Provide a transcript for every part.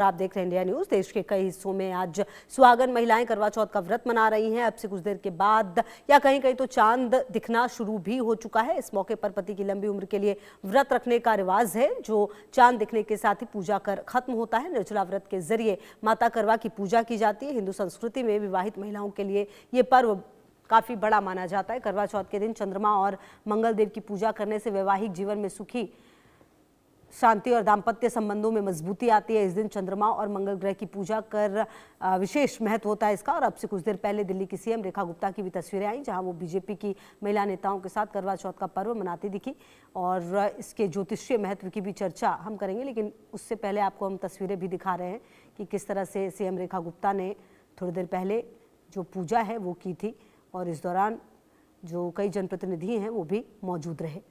आप देख रहे हैं इंडिया न्यूज। देश के कई हिस्सों में आज सुहागन महिलाएं करवा चौथ का व्रत मना रही हैं। अब से कुछ देर के बाद या कहीं कहीं तो चांद दिखना शुरू भी हो चुका है। इस मौके पर पति की लंबी उम्र के लिए व्रत रखने का रिवाज है, जो चांद दिखने के साथ ही पूजा कर खत्म होता है। निर्जला व्रत के जरिए माता करवा की पूजा की जाती है। हिंदू संस्कृति में विवाहित महिलाओं के लिए ये पर्व काफी बड़ा माना जाता है। करवा चौथ के दिन चंद्रमा और मंगल देव की पूजा करने से वैवाहिक जीवन में सुखी शांति और दाम्पत्य संबंधों में मजबूती आती है। इस दिन चंद्रमा और मंगल ग्रह की पूजा कर विशेष महत्व होता है इसका। और अब से कुछ देर पहले दिल्ली की सीएम रेखा गुप्ता की भी तस्वीरें आई, जहां वो बीजेपी की महिला नेताओं के साथ करवा चौथ का पर्व मनाती दिखी। और इसके ज्योतिषीय महत्व की भी चर्चा हम करेंगे, लेकिन उससे पहले आपको हम तस्वीरें भी दिखा रहे हैं कि किस तरह से सीएम रेखा गुप्ता ने थोड़ी देर पहले जो पूजा है वो की थी। और इस दौरान जो कई जनप्रतिनिधि हैं वो भी मौजूद रहे।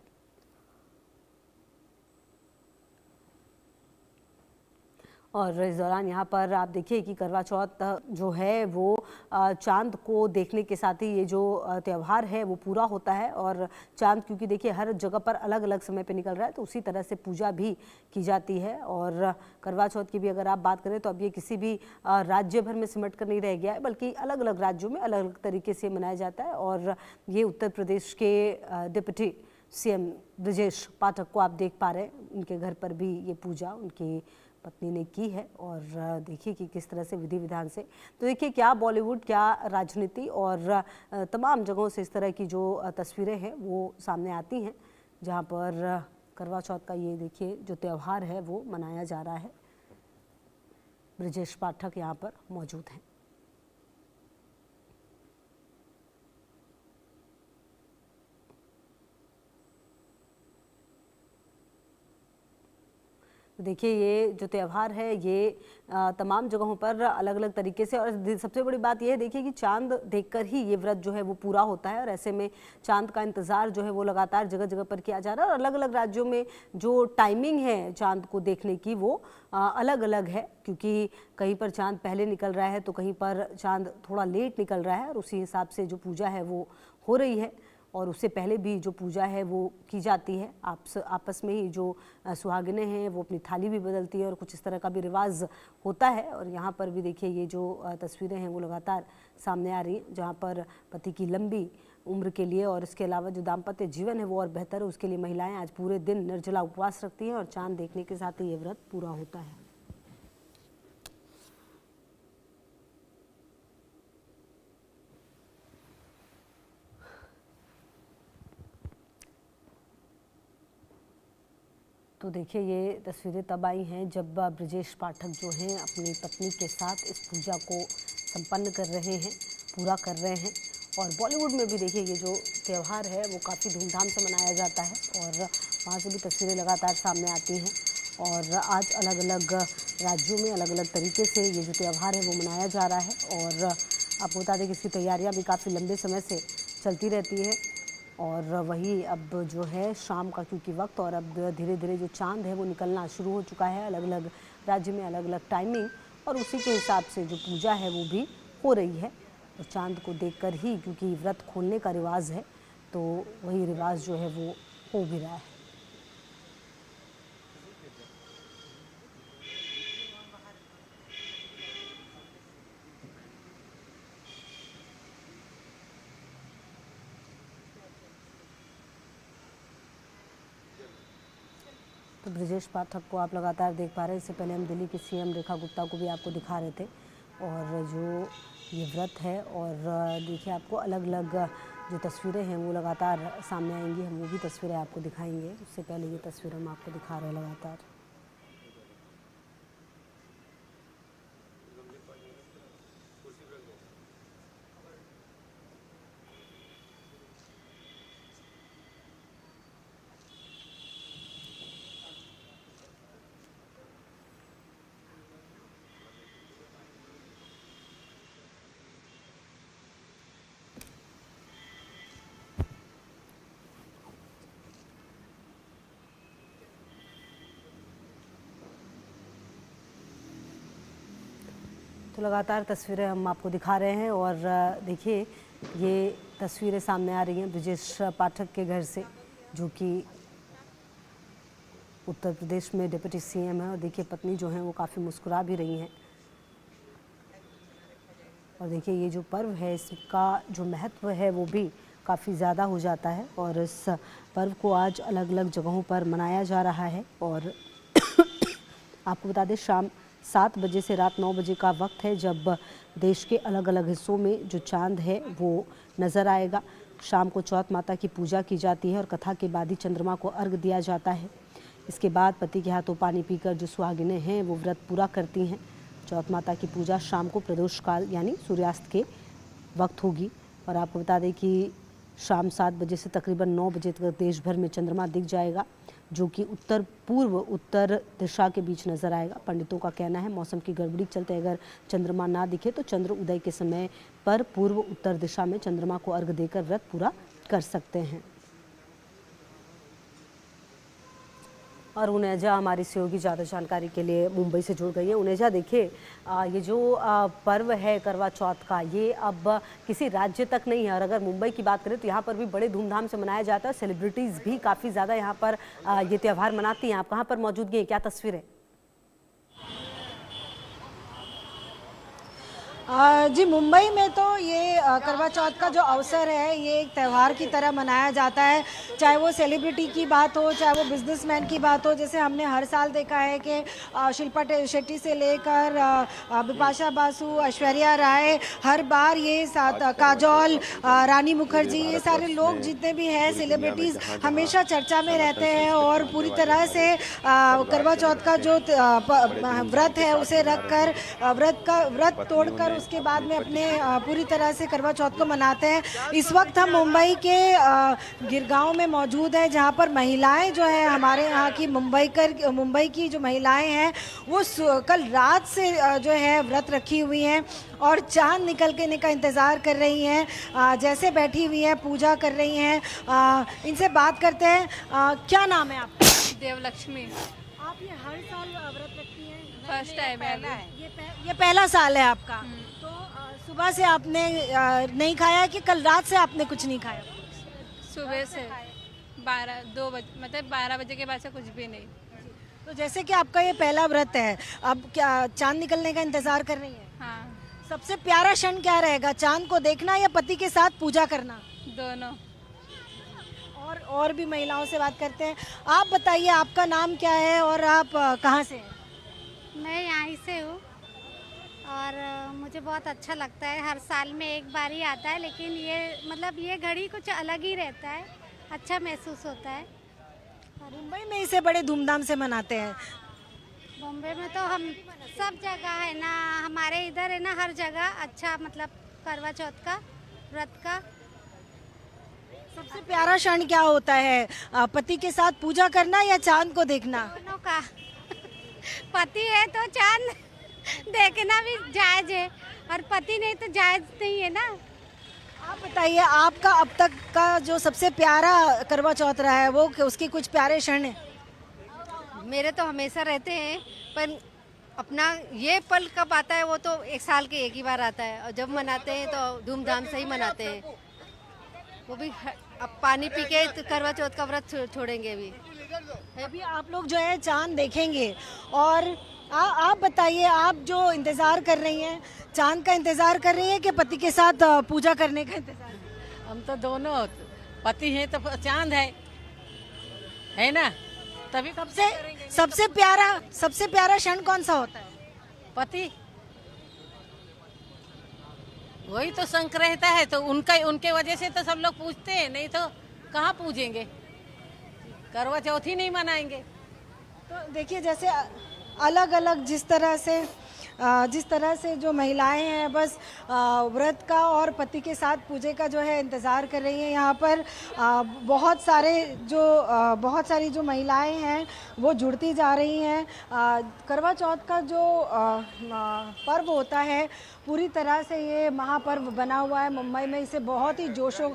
और इस दौरान यहाँ पर आप देखिए कि करवा चौथ जो है वो चांद को देखने के साथ ही ये जो त्यौहार है वो पूरा होता है। और चांद क्योंकि देखिए हर जगह पर अलग अलग समय पे निकल रहा है, तो उसी तरह से पूजा भी की जाती है। और करवा चौथ की भी अगर आप बात करें तो अब ये किसी भी राज्य भर में सिमट कर नहीं रह गया है, बल्कि अलग अलग राज्यों में अलग अलग तरीके से मनाया जाता है। और ये उत्तर प्रदेश के डिप्टी सीएम ब्रजेश पाठक को आप देख पा रहे हैं, उनके घर पर भी ये पूजा उनकी पत्नी ने की है। और देखिए कि किस तरह से विधि विधान से, तो देखिए क्या बॉलीवुड, क्या राजनीति और तमाम जगहों से इस तरह की जो तस्वीरें हैं वो सामने आती हैं, जहां पर करवा चौथ का ये देखिए जो त्यौहार है वो मनाया जा रहा है। ब्रजेश पाठक यहाँ पर मौजूद हैं। देखिए ये जो त्यौहार है ये तमाम जगहों पर अलग अलग तरीके से, और सबसे बड़ी बात ये है देखिए कि चांद देखकर ही ये व्रत जो है वो पूरा होता है। और ऐसे में चांद का इंतज़ार जो है वो लगातार जगह जगह पर किया जा रहा है। और अलग अलग राज्यों में जो टाइमिंग है चांद को देखने की वो अलग अलग है, क्योंकि कहीं पर चांद पहले निकल रहा है तो कहीं पर चांद थोड़ा लेट निकल रहा है। और उसी हिसाब से जो पूजा है वो हो रही है। और उससे पहले भी जो पूजा है वो की जाती है। आपस में ही जो सुहागिनें हैं वो अपनी थाली भी बदलती है और कुछ इस तरह का भी रिवाज होता है। और यहाँ पर भी देखिए ये जो तस्वीरें हैं वो लगातार सामने आ रही हैं, जहाँ पर पति की लंबी उम्र के लिए और इसके अलावा जो दाम्पत्य जीवन है वो और बेहतर है उसके लिए महिलाएं आज पूरे दिन निर्जला उपवास रखती हैं। और चांद देखने के साथ ही ये व्रत पूरा होता है। तो देखिए ये तस्वीरें तब आई हैं जब ब्रजेश पाठक जो हैं अपनी पत्नी के साथ इस पूजा को संपन्न कर रहे हैं, पूरा कर रहे हैं। और बॉलीवुड में भी देखिए ये जो त्यौहार है वो काफ़ी धूमधाम से मनाया जाता है, और वहाँ से भी तस्वीरें लगातार सामने आती हैं। और आज अलग अलग राज्यों में अलग अलग तरीके से ये जो त्यौहार है वो मनाया जा रहा है। और आपको बता दें कि इसकी तैयारियाँ भी काफ़ी लंबे समय से चलती रहती हैं। और वही अब जो है शाम का क्योंकि वक्त, और अब धीरे धीरे जो चांद है वो निकलना शुरू हो चुका है। अलग अलग राज्य में अलग अलग टाइमिंग, और उसी के हिसाब से जो पूजा है वो भी हो रही है। और चांद को देखकर ही, क्योंकि व्रत खोलने का रिवाज है, तो वही रिवाज जो है वो हो भी रहा है। तो ब्रजेश पाठक को आप लगातार देख पा रहे हैं। इससे पहले हम दिल्ली की सीएम रेखा गुप्ता को भी आपको दिखा रहे थे। और जो ये व्रत है, और देखिए आपको अलग अलग जो तस्वीरें हैं वो लगातार सामने आएंगी, हम वो भी तस्वीरें आपको दिखाएंगे। उससे पहले ये तस्वीर हम आपको दिखा रहे हैं लगातार। तो लगातार तस्वीरें हम आपको दिखा रहे हैं। और देखिए ये तस्वीरें सामने आ रही हैं ब्रजेश पाठक के घर से, जो कि उत्तर प्रदेश में डिप्टी सीएम है और देखिए पत्नी जो है वो काफ़ी मुस्कुरा भी रही हैं। और देखिए ये जो पर्व है इसका जो महत्व है वो भी काफ़ी ज़्यादा हो जाता है और इस पर्व को आज अलग अलग जगहों पर मनाया जा रहा है। और आपको बता दें शाम 7 बजे से रात 9 बजे का वक्त है जब देश के अलग अलग हिस्सों में जो चांद है वो नज़र आएगा। शाम को चौथ माता की पूजा की जाती है और कथा के बाद ही चंद्रमा को अर्घ दिया जाता है। इसके बाद पति के हाथों पानी पीकर जो सुहागिनें हैं वो व्रत पूरा करती हैं। चौथ माता की पूजा शाम को प्रदोष काल यानी सूर्यास्त के वक्त होगी। और आपको बता दें कि शाम 7 बजे से तकरीबन 9 बजे तक देश भर में चंद्रमा दिख जाएगा जो कि उत्तर पूर्व उत्तर दिशा के बीच नज़र आएगा। पंडितों का कहना है मौसम की गड़बड़ी के चलते अगर चंद्रमा ना दिखे तो चंद्र उदय के समय पर पूर्व उत्तर दिशा में चंद्रमा को अर्घ देकर व्रत पूरा कर सकते हैं। और उनेजा हमारी सहयोगी ज़्यादा जानकारी के लिए मुंबई से जुड़ गई है। उनेजा देखिए ये जो पर्व है करवा चौथ का ये अब किसी राज्य तक नहीं है और अगर मुंबई की बात करें तो यहाँ पर भी बड़े धूमधाम से मनाया जाता है। सेलिब्रिटीज़ भी काफ़ी ज़्यादा यहाँ पर ये त्यौहार मनाती हैं। आप कहाँ पर मौजूदगी हैं, क्या तस्वीर है? जी मुंबई में तो ये करवा चौथ का जो अवसर है ये एक त्यौहार की तरह मनाया जाता है। चाहे वो सेलिब्रिटी की बात हो, चाहे वो बिजनेसमैन की बात हो। जैसे हमने हर साल देखा है कि शिल्पा शेट्टी से लेकर बिपाशा बासु, ऐश्वर्या राय, हर बार ये साथ काजोल, रानी मुखर्जी, ये सारे लोग जितने भी हैं सेलिब्रिटीज़ हमेशा चर्चा में रहते हैं और पूरी तरह से करवा चौथ का जो व्रत है उसे रख कर व्रत तोड़कर उसके बाद में अपने पूरी तरह से करवा चौथ को मनाते हैं। इस वक्त हम मुंबई के गिरगांव में मौजूद हैं जहां पर महिलाएं जो है हमारे यहाँ की मुंबई की जो महिलाएं हैं वो कल रात से जो है व्रत रखी हुई हैं और चांद निकलने का इंतज़ार कर रही हैं। जैसे बैठी हुई हैं पूजा कर रही हैं। इनसे बात करते हैं। क्या नाम है आपका? देवलक्ष्मी। आप ये हर साल व्रत रखती हैं? फर्स्ट टाइम है। ये पहला साल है आपका? तो सुबह से आपने नहीं खाया कि कल रात से आपने कुछ नहीं खाया? सुबह से 2 बजे मतलब 12 बजे के बाद से कुछ भी नहीं। तो जैसे कि आपका ये पहला व्रत है, अब क्या चांद निकलने का इंतजार कर रही हैं? हाँ। सबसे प्यारा क्षण क्या रहेगा, चांद को देखना या पति के साथ पूजा करना? दोनों। और भी महिलाओं से बात करते हैं। आप बताइए आपका नाम क्या है और आप कहाँ से हैं? मैं यहाँ से हूँ और मुझे बहुत अच्छा लगता है। हर साल में एक बार ही आता है लेकिन ये मतलब ये घड़ी कुछ अलग ही रहता है, अच्छा महसूस होता है। मुंबई में इसे बड़े धूमधाम से मनाते हैं। बॉम्बे में तो हम सब जगह है ना, हमारे इधर है ना हर जगह अच्छा मतलब करवा चौथ का व्रत का। सबसे प्यारा क्षण क्या होता है, पति के साथ पूजा करना या चांद को देखना? दोनों का। पति है तो चांद देखना भी जायज है और पति नहीं तो जायज नहीं है ना। आप बताइए आपका अब तक का जो सबसे प्यारा करवा चौथ रहा है वो उसके कुछ प्यारे क्षण हैं? मेरे तो हमेशा रहते हैं पर अपना ये पल कब आता है वो तो 1 साल के एक ही बार आता है और जब मनाते हैं तो धूमधाम से ही मनाते हैं। वो भी अब पानी पी के तो करवा चौथ का व्रत छोड़ेंगे भी। अभी आप लोग जो है चांद देखेंगे और आप बताइए आप जो इंतज़ार कर रही हैं, चांद का इंतज़ार कर रही हैं कि पति के साथ पूजा करने का इंतज़ार? हम तो दोनों, पति हैं तो चांद है ना, तभी सबसे प्यारा क्षण कौन सा होता है? पति वही तो संक रहता है तो उनके वजह से तो सब लोग पूछते हैं, नहीं तो कहाँ पूजेंगे, करवा चौथ ही नहीं मनाएंगे। तो देखिए जैसे अलग अलग जिस तरह से जो महिलाएं हैं बस व्रत का और पति के साथ पूजे का जो है इंतज़ार कर रही हैं। यहाँ पर बहुत सारी जो महिलाएं हैं वो जुड़ती जा रही हैं। करवा चौथ का जो पर्व होता है पूरी तरह से ये महापर्व बना हुआ है। मुंबई में इसे बहुत ही जोशो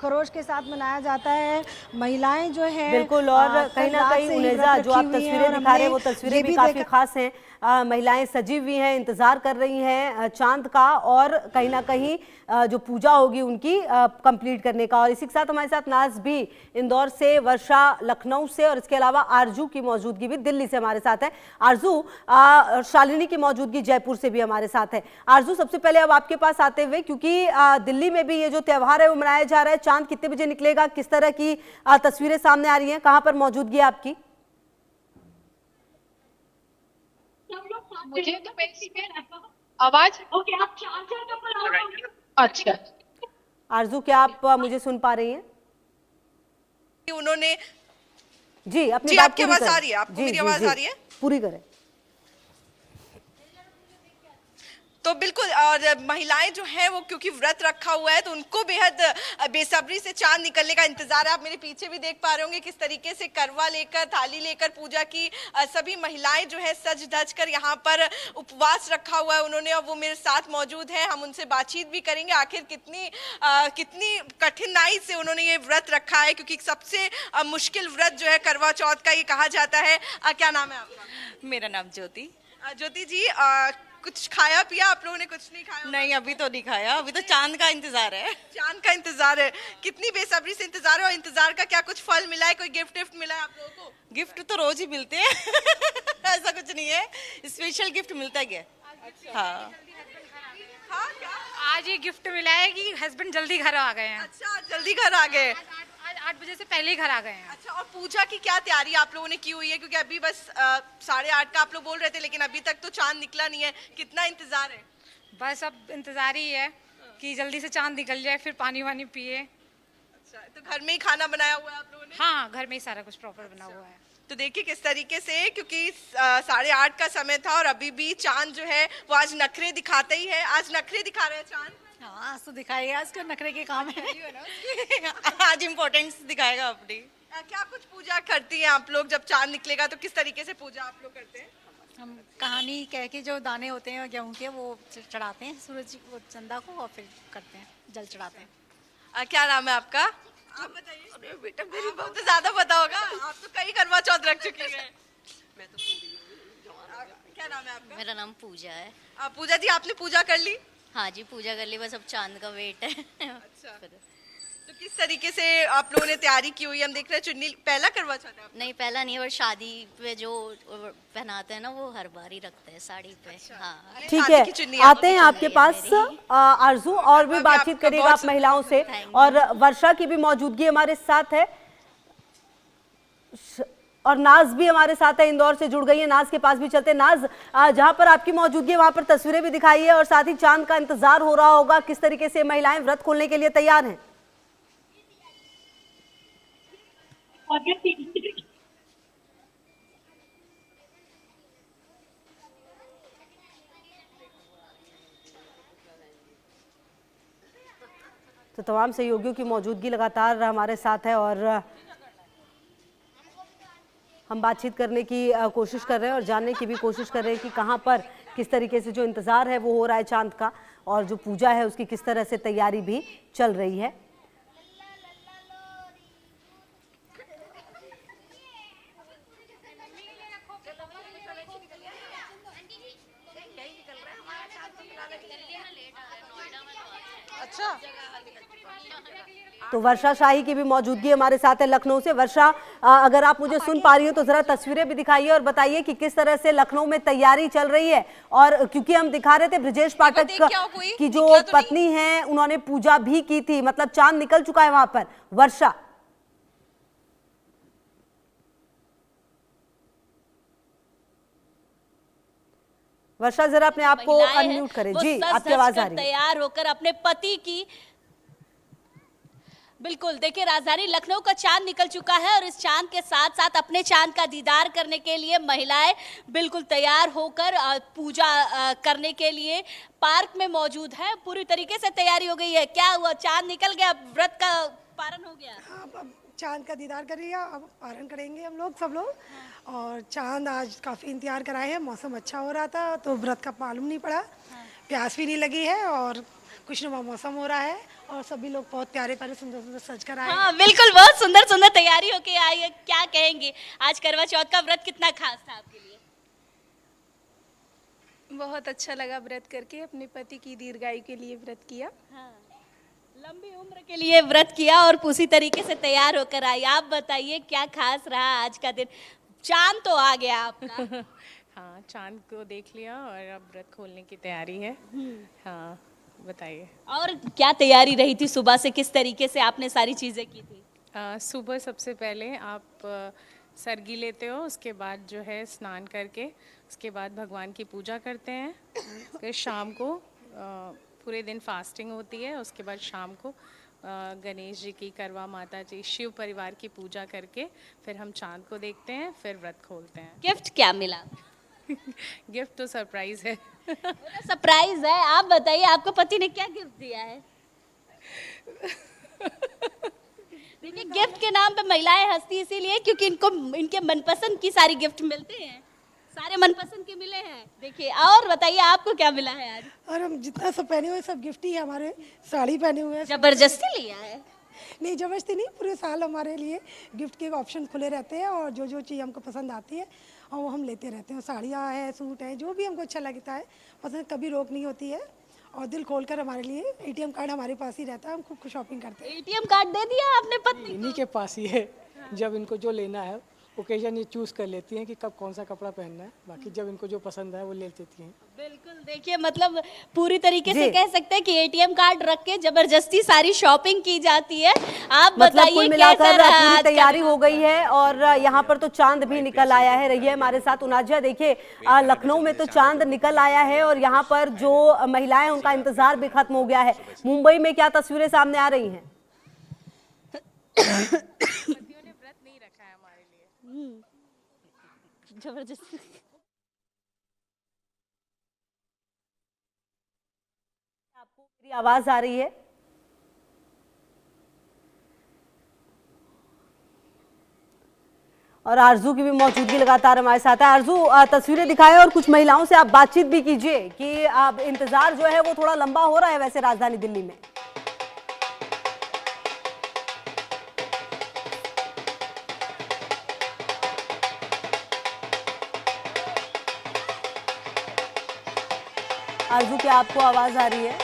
खरोश के साथ मनाया जाता है। महिलाएं जो है बिल्कुल, और कहीं ना कहीं उनेजा जो आप तस्वीरें दिखा रहे हैं वो तस्वीरें भी काफ़ी खास हैं। महिलाएं सजी हुई हैं, इंतजार कर रही हैं चांद का और कहीं ना कहीं जो पूजा होगी उनकी कंप्लीट करने का। और इसी के साथ हमारे साथ नाज भी इंदौर से, वर्षा लखनऊ से और इसके अलावा आरजू की मौजूदगी भी दिल्ली से हमारे साथ है। आरजू, शालिनी की मौजूदगी जयपुर से भी हमारे साथ है। आरजू, सबसे पहले अब आपके पास आते हुए, क्योंकि दिल्ली में भी ये जो त्योहार है वो मनाया जा रहा है, चांद कितने बजे निकलेगा, किस तरह की तस्वीरें सामने आ रही हैं, कहां पर मौजूदगी है आपकी? मुझे तो मेरी आवाज ओके, आप चार्जर अच्छा। आरजू, क्या आप मुझे सुन पा रही हैं? उन्होंने जी, अपनी जी, बात आपकी पूरी आवाज करें। आ रही है? आपको जी, मेरी जी, आवाज जी, आ रही है? पूरी करें। तो बिल्कुल, और महिलाएं जो हैं वो क्योंकि व्रत रखा हुआ है तो उनको बेहद बेसब्री से चांद निकलने का इंतजार है। आप मेरे पीछे भी देख पा रहे होंगे किस तरीके से करवा लेकर, थाली लेकर पूजा की सभी महिलाएं जो है सज धज कर यहाँ पर उपवास रखा हुआ है उन्होंने, और वो मेरे साथ मौजूद है। हम उनसे बातचीत भी करेंगे आखिर कितनी कठिनाई से उन्होंने ये व्रत रखा है, क्योंकि सबसे मुश्किल व्रत जो है करवा चौथ का ये कहा जाता है। क्या नाम है आपका? मेरा नाम ज्योति। ज्योति जी, कुछ खाया पिया आप लोगों ने? कुछ नहीं खाया? नहीं, अभी तो नहीं खाया, अभी तो चांद का इंतजार है। चांद का इंतजार है, कितनी बेसब्री से इंतजार है, और इंतजार का क्या कुछ फल मिला है? कोई गिफ्ट मिला है आप लोगों को? गिफ्ट तो रोज ही मिलते हैं ऐसा कुछ नहीं है, स्पेशल गिफ्ट मिलता है क्या? हाँ, हाँ, क्या? आज ये गिफ्ट मिला है कि हस्बैंड जल्दी घर आ गए हैं। अच्छा, जल्दी घर आ गए। आज 8 बजे से पहले ही घर आ गए हैं। अच्छा, और पूजा की क्या तैयारी आप लोगों ने की हुई है? क्योंकि अभी बस 8:30 का आप लोग बोल रहे थे, लेकिन अभी तक तो चांद निकला नहीं है। कितना इंतजार है? बस अब इंतजार ही है कि जल्दी से चांद निकल जाए, फिर पानी वानी पिए। अच्छा, तो घर में ही खाना बनाया हुआ है आप लोगों ने? हाँ, घर में ही सारा कुछ प्रॉपर बना हुआ है। तो देखिए किस तरीके से, क्योंकि 8:30 का समय था और अभी भी चांद जो है वो आज नखरे दिखाते ही है। आज नखरे दिखा रहे हैं चांद। हाँ, आज तो दिखाएगा, आज का नखरे के काम है आज इम्पोर्टेंस दिखाएगा अपनी। क्या कुछ पूजा करती हैं आप लोग? जब चांद निकलेगा तो किस तरीके से पूजा आप लोग करते हैं? हम कहानी कह के जो दाने होते हैं गेहूं के वो चढ़ाते हैं सूरज वो चंदा को, और फिर करते हैं, जल चढ़ाते हैं। क्या नाम है आपका? आप बताइए। अरे बेटा, मेरी बहुत ज्यादा पता होगा, आप तो कई करवा चौथ रख चुकी हैं। मैं तो क्या नाम है आपका? मेरा नाम पूजा है। पूजा जी, आपने पूजा कर ली? हाँ जी, पूजा कर ली, बस अब चांद का वेट है अच्छा, तो किस तरीके से आप लोगों ने तैयारी की हुई? हम देख रहे हैं चुन्नी पहला करवा चौथ है? नहीं, पहला नहीं है, और शादी पे जो पहनाते हैं ना वो हर बार ही रखते हैं साड़ी पे। अच्छा। हाँ, ठीक शादी की चुन्नी है, है आते हैं आपके पास आरजू, और भी बातचीत करिएगा आप महिलाओं से। और वर्षा की भी मौजूदगी हमारे साथ है और नाज भी हमारे साथ है, इंदौर से जुड़ गई है। नाज के पास भी चलते हैं। नाज, जहां पर आपकी मौजूदगी है वहां पर तस्वीरें भी दिखाई है और साथ ही चांद का इंतजार हो रहा होगा। किस तरीके से महिलाएं व्रत खोलने के लिए तैयार हैं? तो तमाम सहयोगियों की मौजूदगी लगातार हमारे साथ है और हम बातचीत करने की कोशिश कर रहे हैं और जानने की भी कोशिश कर रहे हैं कि कहां पर किस तरीके से जो इंतज़ार है वो हो रहा है चांद का, और जो पूजा है उसकी किस तरह से तैयारी भी चल रही है। अच्छा, तो वर्षा शाही की भी मौजूदगी हमारे साथ है लखनऊ से। वर्षा, अगर आप मुझे सुन पा रही हो तो जरा तस्वीरें भी दिखाइए और बताइए कि किस तरह से लखनऊ में तैयारी चल रही है। और क्योंकि हम दिखा रहे थे ब्रजेश पाठक की जो पत्नी है उन्होंने पूजा भी की थी, मतलब चांद निकल चुका है वहां पर। वर्षा, वर्षा जरा अपने आप को अनम्यूट करें। जी, आपकी आवाज आ रही है। तैयार होकर अपने पति की, बिल्कुल देखिए, राजधानी लखनऊ का चांद निकल चुका है और इस चांद के साथ साथ अपने चांद का दीदार करने के लिए महिलाएं बिल्कुल तैयार होकर पूजा करने के लिए पार्क में मौजूद है। पूरी तरीके से तैयारी हो गई है। क्या हुआ, चांद निकल गया, व्रत का पारण हो गया? अब चांद का दीदार कर लिया, अब पारण करेंगे हम लोग सब लोग। और चांद आज काफ़ी इंतजार कराए हैं, मौसम अच्छा हो रहा था तो व्रत का मालूम नहीं पड़ा। प्यास भी नहीं लगी है और खुशनुमा मौसम हो रहा है और सभी लोग बहुत प्यारे प्यारे सुंदर सुंदर सज कर आए। हाँ, बिल्कुल, बहुत सुंदर सुंदर तैयारी होके आई है। क्या कहेंगे, आज करवा चौथ का व्रत कितना खास था आपके लिए? बहुत अच्छा लगा व्रत करके, अपने पति की दीर्घायु के लिए व्रत किया। लंबी उम्र के लिए व्रत किया और उसी तरीके से तैयार होकर आई। आप बताइए क्या खास रहा आज का दिन? चांद तो आ गया आपका। हाँ, चांद को देख लिया और अब व्रत खोलने की तैयारी है। हाँ, बताइए। और क्या तैयारी रही थी सुबह से, किस तरीके से आपने सारी चीजें की थी? सुबह सबसे पहले आप सरगी लेते हो, उसके बाद जो है स्नान करके उसके बाद भगवान की पूजा करते हैं। फिर शाम को पूरे दिन फास्टिंग होती है। उसके बाद शाम को गणेश जी की, करवा माता जी, शिव परिवार की पूजा करके फिर हम चांद को देखते हैं, फिर व्रत खोलते हैं। गिफ्ट क्या मिला? गिफ्ट तो सरप्राइज है। सरप्राइज है। आप बताइए आपको पति ने क्या गिफ्ट दिया है? देखिए, गिफ्ट के नाम पे महिलाएं हंसती इसीलिए क्योंकि इनको इनके मनपसंद की सारी गिफ्ट मिलते हैं, सारे मनपसंद के मिले हैं। देखिए, और बताइए आपको क्या मिला है आज? और हम जितना सब पहने हुए सब गिफ्ट ही है हमारे। साड़ी पहने हुए हैं। जबरदस्ती लिया है? नहीं, जबरदस्ती नहीं, पूरे साल हमारे लिए गिफ्ट के ऑप्शन खुले रहते हैं और जो जो चीज़ हमको पसंद आती है और वो हम लेते रहते हैं। साड़ियाँ है, सूट है, जो भी हमको अच्छा लगता है पसंद, कभी रोक नहीं होती है। और दिल खोलकर हमारे लिए एटीएम कार्ड हमारे पास ही रहता है, हम खूब शॉपिंग करते हैं। एटीएम कार्ड दे दिया आपने पत्नी? इन्हीं के पास ही है। जब इनको जो लेना है ओकेजन ये चूज कर लेती हैं कि कब कौन सा कपड़ा पहनना है। बाकी जब इनको जो पसंद है वो ले लेती हैं। बिल्कुल, देखिए मतलब पूरी तरीके से कह सकते हैं कि एटीएम कार्ड रख के जबरदस्ती सारी शॉपिंग की जाती है। आप बताइए कुल मिलाकर पूरी तैयारी हो गई है और यहाँ पर तो चांद भी निकल आया है। रही है हमारे साथ उनाजिया। देखिए, लखनऊ में तो चांद निकल आया है और यहाँ पर जो महिलाएं उनका इंतजार भी खत्म हो गया है। मुंबई में क्या तस्वीरें सामने आ रही हैं? जबरदस्ती। आपको मेरी आवाज आ रही है? और आरजू की भी मौजूदगी लगातार हमारे साथ है। आरजू, तस्वीरें दिखाएं और कुछ महिलाओं से आप बातचीत भी कीजिए कि अब इंतजार जो है वो थोड़ा लंबा हो रहा है वैसे राजधानी दिल्ली में। आरजू, क्या आपको आवाज आ रही है?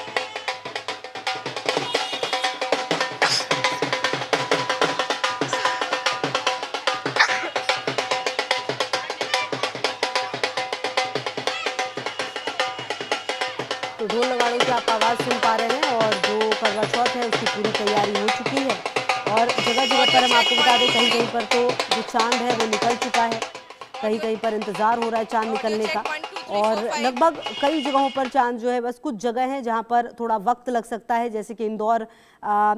तो ढोल नगाड़ों की आप आवाज सुन पा रहे हैं और जो करवा चौथ है उसकी पूरी तैयारी हो चुकी है और जगह जगह पर हम आपको बता दें, कहीं कहीं पर तो जो चांद है वो निकल चुका है, कहीं कहीं पर इंतजार हो रहा है चांद निकलने का और लगभग कई जगहों पर चांद जो है, बस कुछ जगह हैं जहां पर थोड़ा वक्त लग सकता है। जैसे कि इंदौर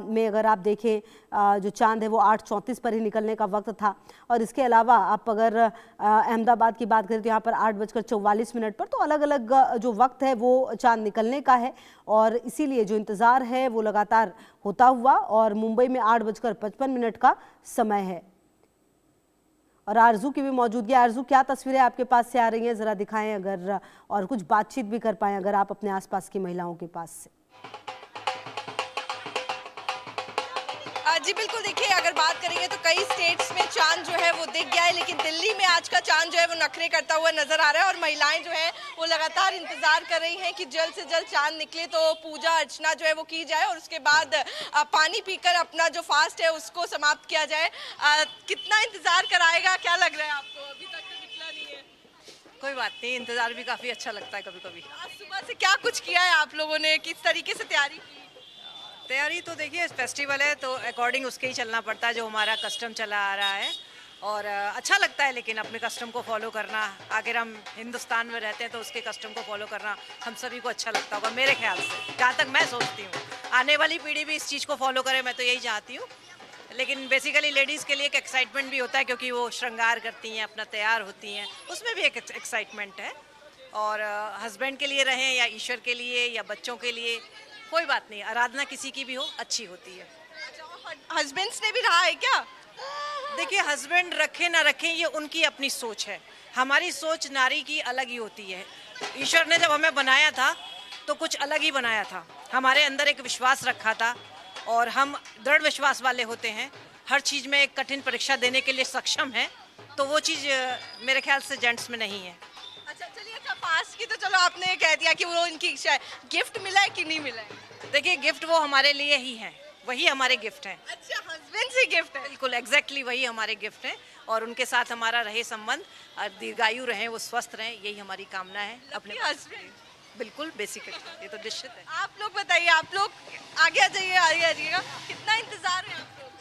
में अगर आप देखें जो चांद है वो 8:34 पर ही निकलने का वक्त था और इसके अलावा आप अगर अहमदाबाद की बात करें तो यहाँ पर 8:44 पर, तो अलग अलग जो वक्त है वो चांद निकलने का है और इसीलिए जो इंतज़ार है वो लगातार होता हुआ और मुंबई में 8:55 का समय है। और आरजू की भी मौजूदगी। आरजू, क्या तस्वीरें आपके पास से आ रही हैं, जरा दिखाएं अगर, और कुछ बातचीत भी कर पाएं अगर आप अपने आसपास की महिलाओं के पास से। जी बिल्कुल, देखिए अगर बात करेंगे तो कई स्टेट्स में चांद जो है वो दिख गया है, लेकिन दिल्ली में आज का चांद जो है वो नखरे करता हुआ नजर आ रहा है और महिलाएं जो है वो लगातार इंतजार कर रही हैं कि जल्द से जल्द चांद निकले तो पूजा अर्चना जो है वो की जाए और उसके बाद पानी पीकर अपना जो फास्ट है उसको समाप्त किया जाए। कितना इंतजार कराएगा, क्या लग रहा है आपको? अभी तक तो निकला नहीं है। कोई बात नहीं, इंतजार भी काफी अच्छा लगता है कभी कभी। आज सुबह से क्या कुछ किया है आप लोगों ने, किस तरीके से तैयारी की? तैयारी तो देखिए फेस्टिवल है तो अकॉर्डिंग उसके ही चलना पड़ता है, जो हमारा कस्टम चला आ रहा है और अच्छा लगता है, लेकिन अपने कस्टम को फॉलो करना, अगर हम हिंदुस्तान में रहते हैं तो उसके कस्टम को फॉलो करना हम सभी को अच्छा लगता होगा मेरे ख्याल से, जहाँ तक मैं सोचती हूँ। आने वाली पीढ़ी भी इस चीज़ को फॉलो करे, मैं तो यही चाहती हूँ। लेकिन बेसिकली लेडीज़ के लिए एक एक्साइटमेंट भी होता है क्योंकि वो श्रृंगार करती हैं, अपना तैयार होती हैं, उसमें भी एक एक्साइटमेंट है। और हस्बैंड के लिए रहें या ईश्वर के लिए या बच्चों के लिए, कोई बात नहीं, आराधना किसी की भी हो अच्छी होती है। हस्बैंड्स ने भी रहा है क्या? देखिए, हस्बैंड रखें ना रखें ये उनकी अपनी सोच है, हमारी सोच नारी की अलग ही होती है। ईश्वर ने जब हमें बनाया था तो कुछ अलग ही बनाया था, हमारे अंदर एक विश्वास रखा था और हम दृढ़ विश्वास वाले होते हैं, हर चीज़ में एक कठिन परीक्षा देने के लिए सक्षम है, तो वो चीज़ मेरे ख्याल से जेंट्स में नहीं है। अच्छा चलिए, अच्छा लास्ट की तो चलो आपने कह दिया कि वो इनकी इच्छा है, गिफ्ट मिला है कि नहीं मिला है? देखिए गिफ्ट वो हमारे लिए ही है, वही हमारे गिफ्ट हैं। अच्छा, हस्बैंड से गिफ्ट है? बिल्कुल एग्जैक्टली वही हमारे गिफ्ट हैं और उनके साथ हमारा रहे संबंध और दीर्घायु रहें, वो स्वस्थ रहें, यही हमारी कामना है अपने हस्बैंड। बिल्कुल बेसिकली ये तो निश्चित है। आप लोग बताइए, आप लोग आगे आ जाइएगा, कितना इंतजार है आप लोग?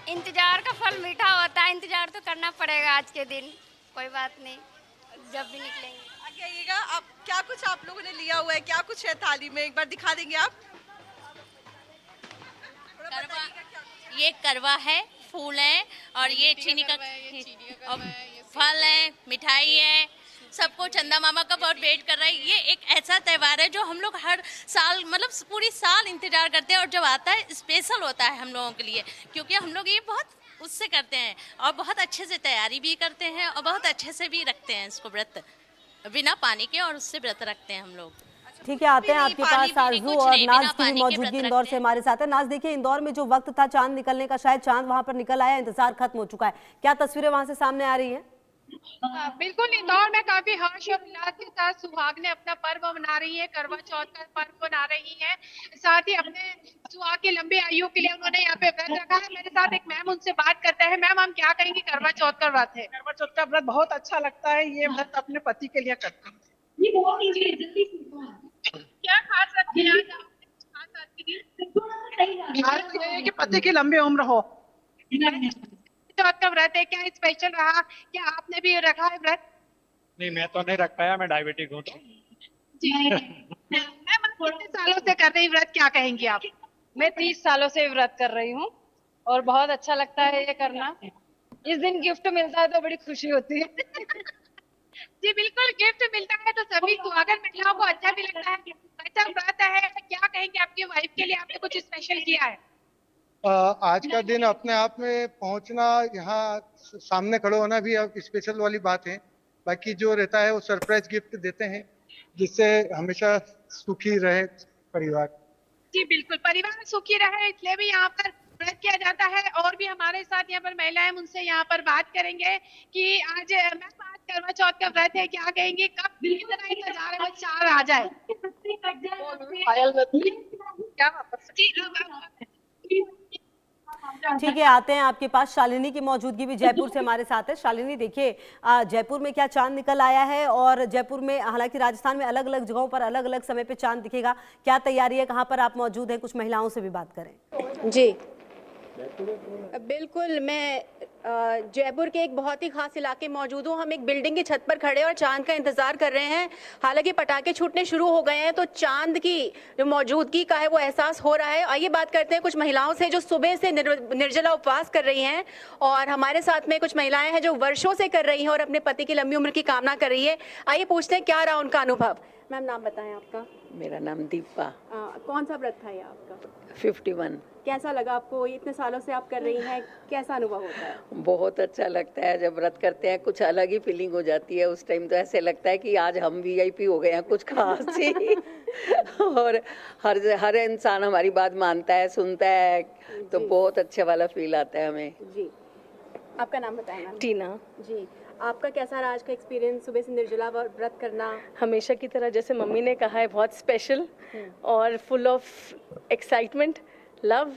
इंतजार का फल मीठा होता है, इंतजार तो करना पड़ेगा आज के दिन, कोई बात नहीं, जब भी निकलेंगे। आगे आइएगा। आप क्या कुछ आप लोगों ने लिया हुआ है, क्या कुछ है थाली में, एक बार दिखा देंगे आप? ये करवा है, फूल है और ये चीनी का फल है, मिठाई है, सबको चंदा मामा का बहुत वेट कर रहा है। ये एक ऐसा त्यौहार है जो हम लोग हर साल मतलब पूरी साल इंतजार करते हैं और जब आता है स्पेशल होता है हम लोगों के लिए, क्योंकि हम लोग ये बहुत उससे करते हैं और बहुत अच्छे से तैयारी भी करते हैं और बहुत अच्छे से भी रखते हैं इसको व्रत, बिना पानी के, और उससे व्रत रखते हैं हम लोग। ठीक है, आते हैं आपके पास आरजू और नाज की मौजूदगी इंदौर से हमारे साथ है। नाज, देखिए इंदौर में जो वक्त था चांद निकलने का, शायद चांद वहां पर निकल आया, इंतजार खत्म हो चुका है, क्या तस्वीरें वहां से सामने आ रही हैं? बिल्कुल, इंदौर में काफी हर्ष और उल्लास के साथ सुहागने अपना पर्व मना रही है, करवा चौथ का पर्व मना रही है। साथ ही अपने सुहाग के लंबे आयु के लिए उन्होंने यहाँ पे व्रत रखा है। मेरे साथ एक मैम उनसे बात करते हैं। मैम, हम क्या कहेंगे, करवा चौथ का व्रत है? करवा चौथ का व्रत बहुत अच्छा लगता है, ये व्रत अपने पति के लिए करते हैं। क्या खास रखते हैं आज आपने, खास आज के दिन? खास ये है कि पति की लंबी उम्र हो। चौथ का व्रत है, क्या स्पेशल रहा? क्या आपने भी रखा है व्रत? नहीं, मैं तो नहीं रख पाया, मैं डायबिटिक हूँ। जी मैम, कितने सालों से कर रही व्रत, क्या कहेंगी आप? मैं 30 सालों से व्रत कर रही हूँ और बहुत अच्छा लगता है ये करना। इस दिन गिफ्ट मिलता है तो बड़ी खुशी होती है। जी बिल्कुल, गिफ्ट मिलता है तो सभी सुहागन महिलाओं को अच्छा भी लगता है। अच्छा व्रत है, क्या कहेंगे आपकी वाइफ के लिए आपने कुछ स्पेशल किया है? आज का दिन अपने आप में पहुंचना, यहाँ सामने खड़े होना भी अब स्पेशल वाली बात है। बाकी जो रहता है वो सरप्राइज गिफ्ट देते हैं, जिससे हमेशा सुखी रहे परिवार। जी बिल्कुल, परिवार सुखी रहे इसलिए भी यहाँ पर व्रत किया जाता है। और भी हमारे साथ यहाँ पर महिलाएं, उनसे यहाँ पर बात करेंगे कि आज करवा चौथ का व्रत है, क्या कहेंगे, कब इतना इंतजार है वो चार आ जाए? ठीक है, आते हैं आपके पास। शालिनी की मौजूदगी भी जयपुर से हमारे साथ है। शालिनी, देखिए जयपुर में क्या चांद निकल आया है, और जयपुर में, हालांकि राजस्थान में अलग अलग जगहों पर अलग अलग समय पे चांद दिखेगा, क्या तैयारी है, कहाँ पर आप मौजूद हैं, कुछ महिलाओं से भी बात करें। जी बिल्कुल, मैं जयपुर के एक बहुत ही खास इलाके मौजूद हूँ। हम एक बिल्डिंग की छत पर खड़े और चांद का इंतजार कर रहे हैं। हालांकि पटाखे छूटने शुरू हो गए हैं तो चांद की जो मौजूदगी का है वो एहसास हो रहा है। आइए बात करते हैं कुछ महिलाओं से जो सुबह से निर्जला उपवास कर रही हैं, और हमारे साथ में कुछ महिलाएं हैं जो वर्षों से कर रही हैं और अपने पति की लंबी उम्र की कामना कर रही है। आइए पूछते हैं क्या रहा उनका अनुभव। मैम, नाम बताएं आपका। मेरा नाम दीपा। कौन सा व्रत था ये आपका? 51। कैसा लगा आपको, इतने सालों से आप कर रही हैं, कैसा अनुभव होता है? बहुत अच्छा लगता है जब व्रत करते हैं, कुछ अलग ही फीलिंग हो जाती है। उस टाइम तो ऐसे लगता है कि आज हम VIP हो गए हैं कुछ खास ही। और हर इंसान हमारी बात मानता है, सुनता है, तो बहुत अच्छा वाला फील आता है हमें। जी, आपका नाम बताएं मैम। टीना जी, आपका कैसा रहा आज का एक्सपीरियंस, सुबह से निर्जला व्रत करना? हमेशा की तरह, जैसे मम्मी ने कहा है, बहुत स्पेशल और फुल ऑफ एक्साइटमेंट, लव,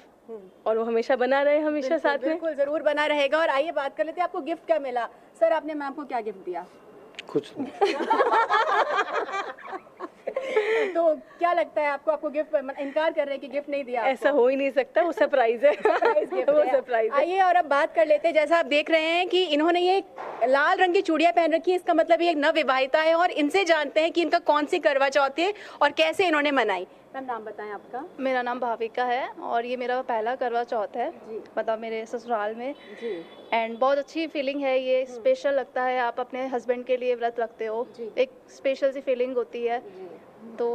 और वो हमेशा बना रहे, हमेशा साथ में। बिल्कुल जरूर बना रहेगा। और आइए बात कर लेते हैं, आपको गिफ्ट क्या मिला? सर, आपने मैम को क्या गिफ्ट दिया? कुछ नहीं। तो क्या लगता है आपको, आपको गिफ्ट इनकार कर रहे हैं कि गिफ्ट नहीं दिया? ऐसा हो ही नहीं सकता, वो सरप्राइज है। वो सरप्राइज है। आइए और अब बात कर लेते हैं। जैसा आप देख रहे हैं कि इन्होंने ये लाल रंग की चूड़ियां पहन रखी है, इसका मतलब ये एक नवविवाहिता है, और इनसे जानते हैं कि इनका कौन सी करवा चौथ है और कैसे इन्होंने मनाई। मैम, नाम बताएं आपका। मेरा नाम भाविका है और ये मेरा पहला करवा चौथ है, मतलब मेरे ससुराल में जी। एंड बहुत अच्छी फीलिंग है, ये स्पेशल लगता है। आप अपने हस्बैंड के लिए व्रत रखते हो, एक स्पेशल सी फीलिंग होती है, तो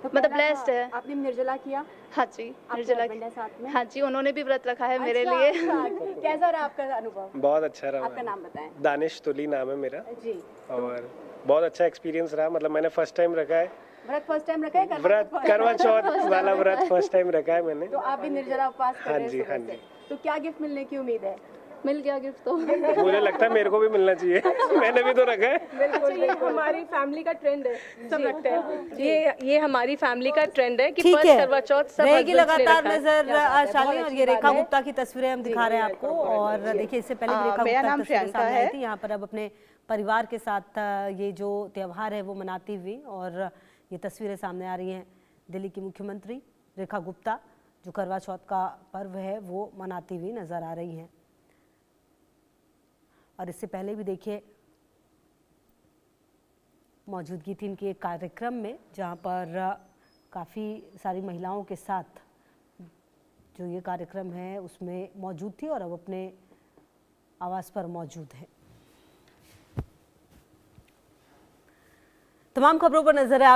मतलब ब्लेस्ड है। आपने निर्जला किया? हाँ जी, निर्जला साथ में। हाँ जी, उन्होंने भी व्रत रखा है मेरे लिए। कैसा रहा आपका अनुभव? बहुत अच्छा रहा। आपका नाम बताएं। दानिश तुली नाम है मेरा जी। और बहुत अच्छा एक्सपीरियंस रहा, मतलब मैंने फर्स्ट टाइम रखा है व्रत, फर्स्ट टाइम रखा है व्रत, करवा चौथ वाला व्रत फर्स्ट टाइम रखा है मैंने। तो आप भी निर्जला उपवास कर रहे हैं? हाँ जी, हाँ जी। तो क्या गिफ्ट मिलने की उम्मीद है? मिल गया गिफ्ट तो मुझे लगता है मेरे को भी मिलना चाहिए मैंने भी तो रखा है। अच्छा, ये हमारी फैमिली का ट्रेंड है, सब रखते हैं। ये हमारी फैमिली का ट्रेंड है कि ठीक फर्स्ट है, करवा चौथ सब रहेगी husbands ने लगातार रखा है। नजर शालिनी, और ये अच्छी रेखा बात है। गुप्ता की तस्वीरें हम दिखा रहे हैं आपको। और देखिए, इससे पहले भी रेखा मेरा गुप्ता नाम तस्वीरें प्रियंका सामने आई है। थी यहाँ पर अब अपने परिवार के साथ ये जो त्यौहार है वो मनाती हुई, और ये तस्वीरें सामने आ रही हैं दिल्ली की मुख्यमंत्री रेखा गुप्ता जो करवा चौथ का पर्व है वो मनाती हुई नजर आ रही हैं। और इससे पहले भी देखिए मौजूदगी थी इनकी एक कार्यक्रम में जहां पर काफ़ी सारी महिलाओं के साथ जो ये कार्यक्रम है उसमें मौजूद थी और अब अपने आवास पर मौजूद है। तमाम खबरों पर नजर है आप